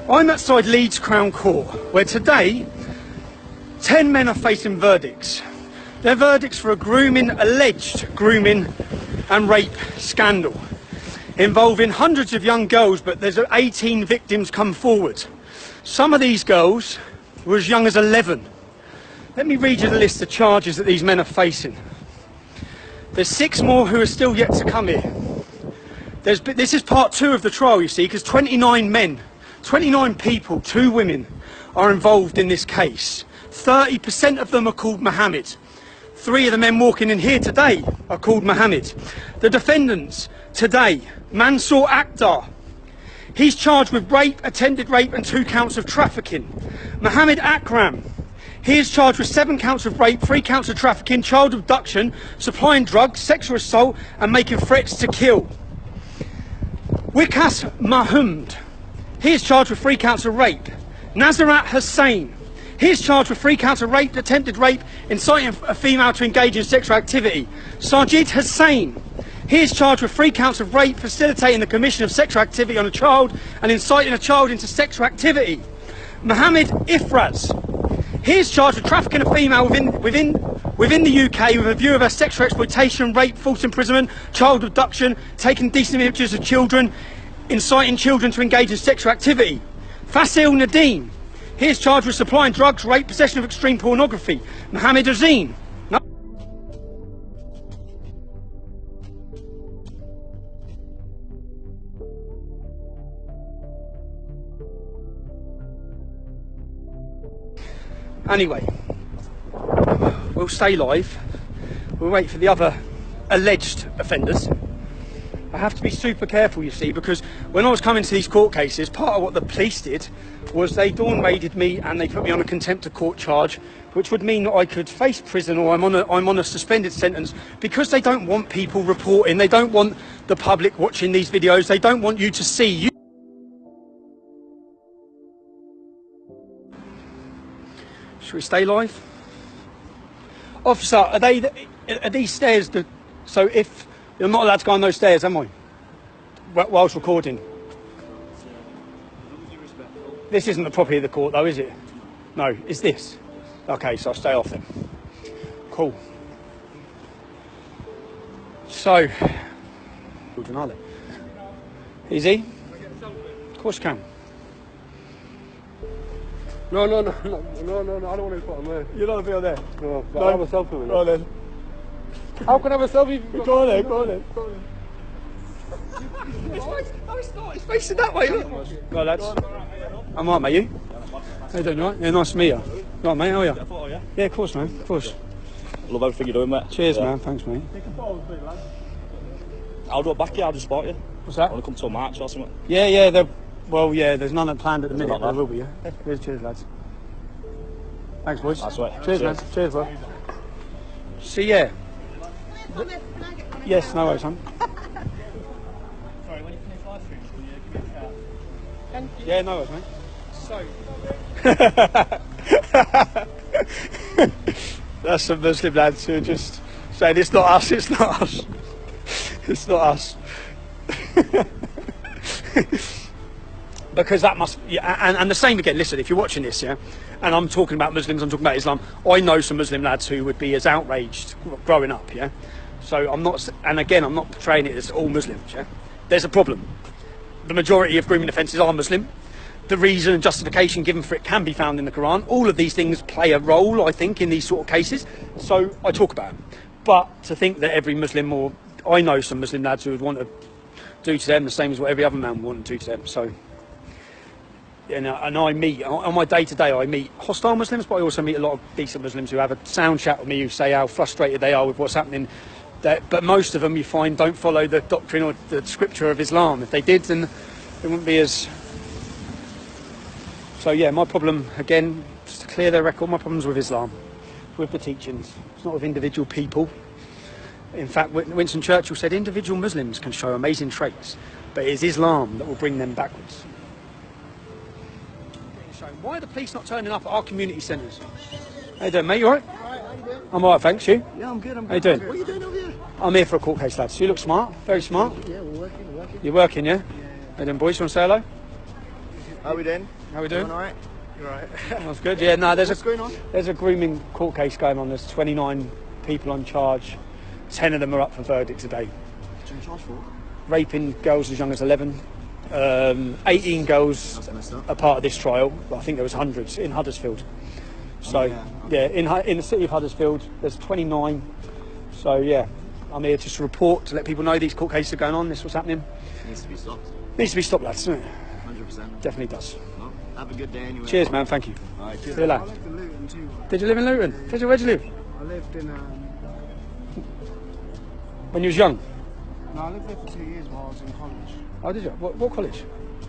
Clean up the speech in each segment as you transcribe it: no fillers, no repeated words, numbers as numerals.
I'm outside Leeds Crown Court, where today 10 men are facing verdicts. They're verdicts for a alleged grooming and rape scandal involving hundreds of young girls, but there's 18 victims come forward. Some of these girls were as young as 11. Let me read you the list of charges that these men are facing. There's 6 more who are still yet to come here. This is part 2 of the trial, you see, because 29 men, 29 people, 2 women, are involved in this case. 30% of them are called Mohammed. 3 of the men walking in here today are called Mohammed. The defendants today, Mansour Akhtar. He's charged with rape, attempted rape and 2 counts of trafficking. Mohammed Akram. He is charged with 7 counts of rape, 3 counts of trafficking, child abduction, supplying drugs, sexual assault and making threats to kill. Wikas Mahmoud. He is charged with 3 counts of rape. Nazarat Hussain. He is charged with 3 counts of rape, attempted rape, inciting a female to engage in sexual activity. Sajid Hussain. He is charged with 3 counts of rape, facilitating the commission of sexual activity on a child and inciting a child into sexual activity. Mohammed Ifraz. He is charged with trafficking a female within the UK with a view of her sexual exploitation, rape, false imprisonment, child abduction, taking decent images of children, inciting children to engage in sexual activity. Fasil Nadeem. He is charged with supplying drugs, rape, possession of extreme pornography. Mohammed Azeen. Anyway, we'll stay live. We'll wait for the other alleged offenders. I have to be super careful, you see, because when I was coming to these court cases, part of what the police did was they dawn raided me and they put me on a contempt of court charge, which would mean that I could face prison or I'm on a suspended sentence, because they don't want people reporting. They don't want the public watching these videos. They don't want you to see you. Should we stay live? Officer, are these stairs so if you're not allowed to go on those stairs, am I? Whilst recording. This isn't the property of the court though, is it? No, is this? Okay, so I'll stay off then. Cool. So, is he? Of course you can. No, I don't want to put on there. You're not a video there? No, but I have a selfie with it. Go on then. How can I have a selfie? Go on then, go on then. It's not, it's facing that way, look. Go on, lads. I'm alright, mate, you? How you doing, you alright? Yeah, nice to meet you. You alright, mate, how are you? Yeah, of course, man, of course. Love everything you're doing, mate. Cheers, man, thanks, mate. I'll do it back here, I'll just support you. What's that? I want to come to a march or something. Yeah, well, yeah, there's none planned at the minute, but there will be, yeah? Cheers, lads. Thanks, boys. That's right. Cheers, man. Cheers, bro. So, yeah. Yes, no worries, son. Sorry, when you finish live stream, will you give me a shout? Yeah, no worries, mate. So. That's some Muslim lads who are just saying, it's not us, it's not us. It's not us. Because that must, yeah, and the same again, listen, if you're watching this, yeah, and I'm talking about Muslims, I'm talking about Islam, I know some Muslim lads who would be as outraged growing up, yeah? So I'm not, and again, I'm not portraying it as all Muslims, yeah? There's a problem. The majority of grooming offences are Muslim. The reason and justification given for it can be found in the Quran. All of these things play a role, I think, in these sort of cases. So I talk about them. But to think that every Muslim, or I know some Muslim lads who would want to do to them the same as what every other man would want to do to them. So, and I meet, on my day-to-day, I meet hostile Muslims, but I also meet a lot of decent Muslims who have a sound chat with me, who say how frustrated they are with what's happening. But most of them, you find, don't follow the doctrine or the scripture of Islam. If they did, then it wouldn't be as... So yeah, my problem, again, just to clear their record, my problem's with Islam, with the teachings. It's not with individual people. In fact, Winston Churchill said individual Muslims can show amazing traits, but it is Islam that will bring them backwards. Why are the police not turning up at our community centres? How you doing, mate? You alright? I'm alright, thanks. You? Yeah, I'm good. How you doing? What are you doing over here? I'm here for a court case, lads. You look smart, very smart. Yeah, we're working. You're working, yeah? How you doing, boys? You want to say hello? How are we doing? How we doing? All right. You're right. That's good. Yeah, no, What's going on? There's a grooming court case going on. There's 29 people on charge. 10 of them are up for verdict today. What's in charge for? Raping girls as young as 11. 18 girls are part of this trial. But I think there was hundreds in Huddersfield. So in the city of Huddersfield, there's 29. So yeah, I'm here just to report to let people know these court cases are going on. This is what's happening. Needs to be stopped. Needs to be stopped, lads, doesn't it? 100%. Definitely does. Well, have a good day anyway. Cheers, man. Thank you. All right, See cheers. you later. I lived in Luton too. Did you live in Luton? Where'd you live? I lived in When you was young? no, I lived there for 2 years while I was in college. Oh, did you? What college?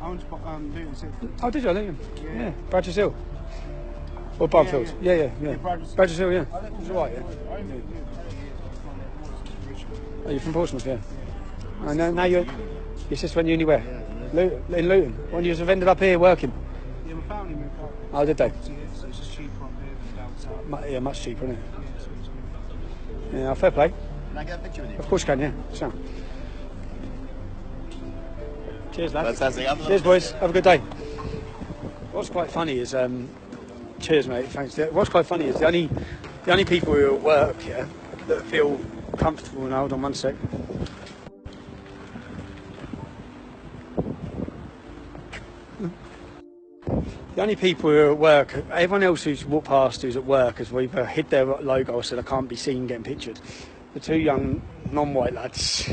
I went to Luton City. Oh, did you? Luton? Yeah. Bradford Hill. Or Barfield? Yeah. Bradford Hill, yeah. I lived It's in all right, yeah. I lived in Luton for 2 years. I was from Richmond. Oh, you're from Portsmouth, yeah. And now your sister went uni where? In Luton. When you ended up here working? Yeah, my family moved up. Oh, did they? So it's just cheaper up here than down south. Yeah, much cheaper, isn't it? Yeah, so it's good. Yeah, fair play. Can I get a picture with you? Of course you can, yeah. So. Cheers, lads. Fantastic. Cheers, boys. Have a good day. What's quite funny is, cheers, mate. Thanks. What's quite funny is the only people who are at work here that feel comfortable. Now, hold on one sec. The only people who are at work, everyone else who's walked past who's at work has either hid their logo or said I can't be seen getting pictured. The two young non-white lads,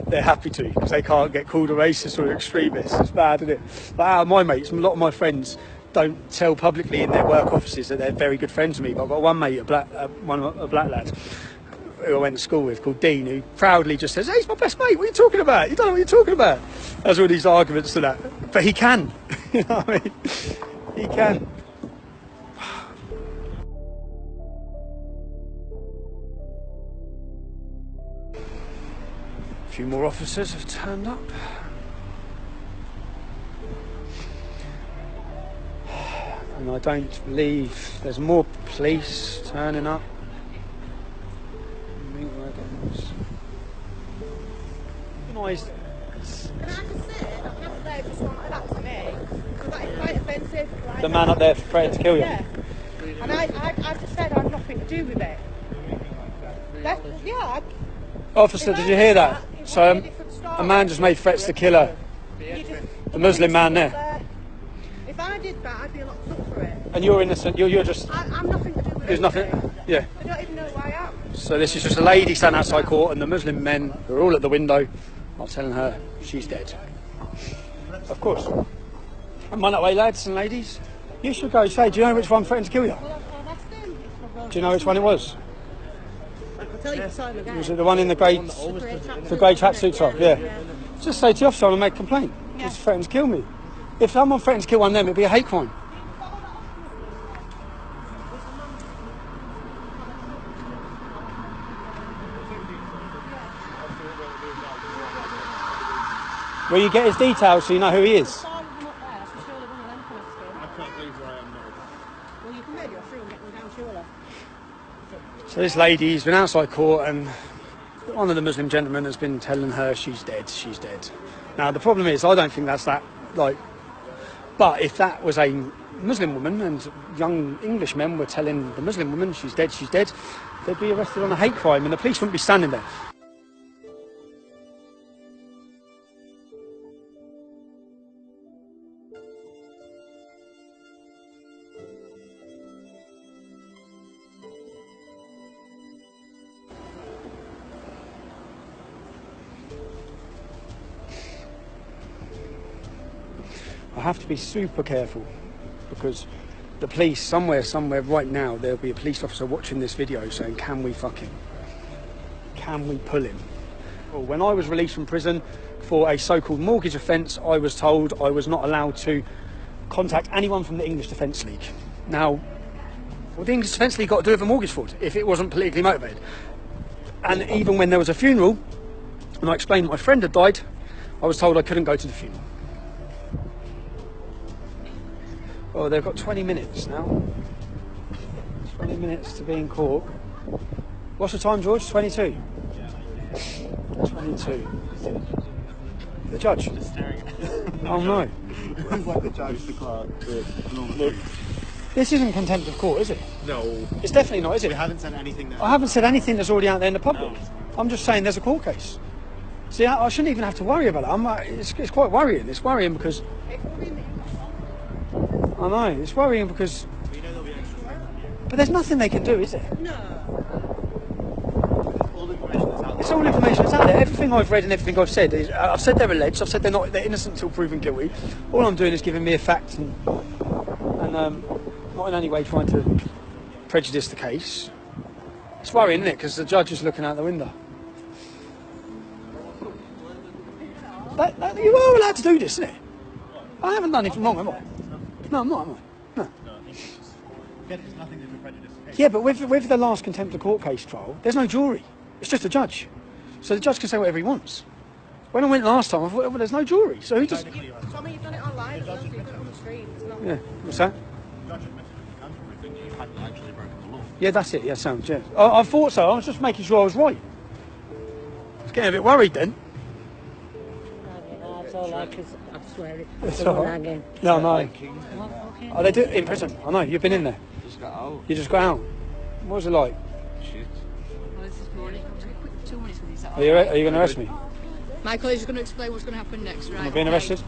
they're happy to because they can't get called a racist or an extremist. It's bad, isn't it? But out of my mates, a lot of my friends don't tell publicly in their work offices that they're very good friends with me. But I've got one mate, a black lad, who I went to school with, called Dean, who proudly just says, "Hey, he's my best mate. What are you talking about? You don't know what you're talking about." There's all these arguments to that, but he can. You know what I mean? He can. A few more officers have turned up. And I don't believe there's more police turning up. Can I just say, that man there just wanted that to me, because that is quite offensive. Like, The man up there threatened to kill you? Yeah. And I just said I had nothing to do with it. Officer, did you hear that? So a man just made threats to kill her. The Muslim man there. If I did that, I'd be locked up for it. And you're innocent, you're just... I'm nothing to do with it. There's nothing... Yeah. I don't even know who I am. So this is just a lady standing outside court and the Muslim men who are all at the window are telling her she's dead. Of course. Come on that way, lads and ladies. You should go say, do you know which one threatened to kill you? Well, I've asked him. Do you know which one it was? I'll tell you the time again. Was it the one in the grey tracksuit top? Yeah. Just say to the officer, I want to make a complaint. Just threatened to kill me. If someone threatened to kill one of them, it'd be a hate crime. Will you get his details so you know who he is? I can't believe where I am now. Well, you can maybe through and get them down, surely. So this lady's been outside court and one of the Muslim gentlemen has been telling her she's dead, she's dead. Now the problem is, I don't think that's that, like, but if that was a Muslim woman and young English men were telling the Muslim woman she's dead, they'd be arrested on a hate crime and the police wouldn't be standing there. I have to be super careful because the police, somewhere right now, there'll be a police officer watching this video saying, can we fuck him? Can we pull him? Well, when I was released from prison for a so-called mortgage offence, I was told I was not allowed to contact anyone from the English Defence League. Now, what the English Defence League got to do with a mortgage fraud if it wasn't politically motivated? And even when there was a funeral, and I explained that my friend had died, I was told I couldn't go to the funeral. Oh, they've got 20 minutes now. 20 minutes to be in court. What's the time, George? 22? 22. The judge? Oh no. It's like the charge to Clark. This isn't contempt of court, is it? No. It's definitely not, is it? We haven't said anything that... I haven't said anything that's already out there in the public. I'm just saying there's a court case. See, I shouldn't even have to worry about it. It's quite worrying. It's worrying because... I know, it's worrying because... But there's nothing they can do, is there? No. All the information is out there. It's all information that's out there. Everything I've read and everything I've said is... I've said they're alleged. I've said they're innocent until proven guilty. All I'm doing is giving mere facts and not in any way trying to prejudice the case. It's worrying, isn't it? Because the judge is looking out the window. You are allowed to do this, isn't it? I haven't done anything wrong, am I? No, I'm not, am I? No. Again, it's nothing to do with prejudice. Yeah, but with the last contempt of court case trial, there's no jury. It's just a judge. So the judge can say whatever he wants. When I went last time, I thought, well, there's no jury. So who just... Tommy, you've done it online, as well, so you've done it on the screen. It's not... Yeah, what's that? Judge admitted you can prove that you hadn't actually broken the law. Yeah, that's it. Yeah, sounds, yeah. I thought so. I was just making sure I was right. I was getting a bit worried then. That's all right, because I swear it. It's all right. No, no. Oh, they do it in prison. I know, you've been in there. Just got out. You just got out. What was it like? Shit. Well, this is morning. Quick 2 minutes with these. Are you going to arrest me? Michael is going to explain what's going to happen next, right? Am I being arrested?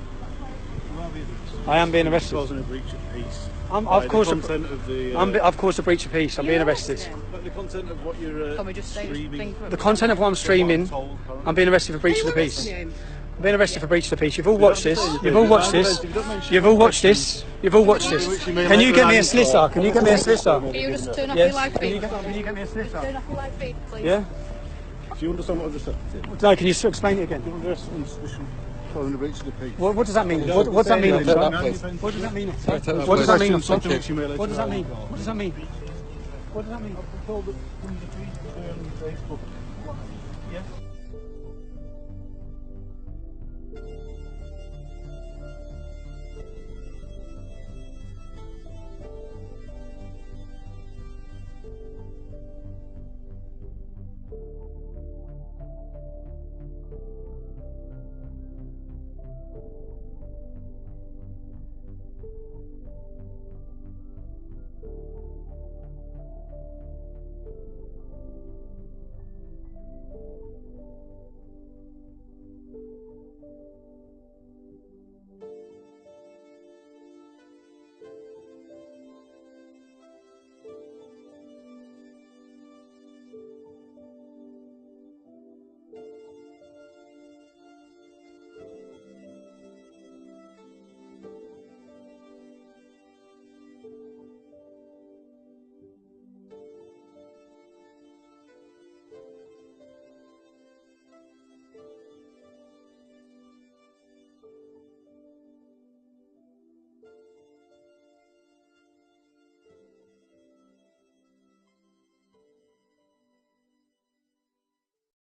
I am being arrested. Causing a breach of peace. I've caused I've caused a breach of peace. I'm being arrested. the content of what you're Can we just say streaming. The content of what I'm streaming, I'm being arrested for breach of the peace. I'm being arrested for breach of the peace. You've all watched this. You've all watched this. You've all watched this. You've all watched this. Can you get me a solicitor? Can you get me a solicitor? Can you just turn off your Yes. live feed? Can you get me a solicitor? Turn off your live feed, please. Yeah? Do you understand what I've just said? No, can you explain it again? Causing a breach of the peace. What does that mean? What does that mean? What does that mean? What does that mean? What does that mean? What does that mean? What does that mean? I've been told that from the tweet on Facebook. Yes.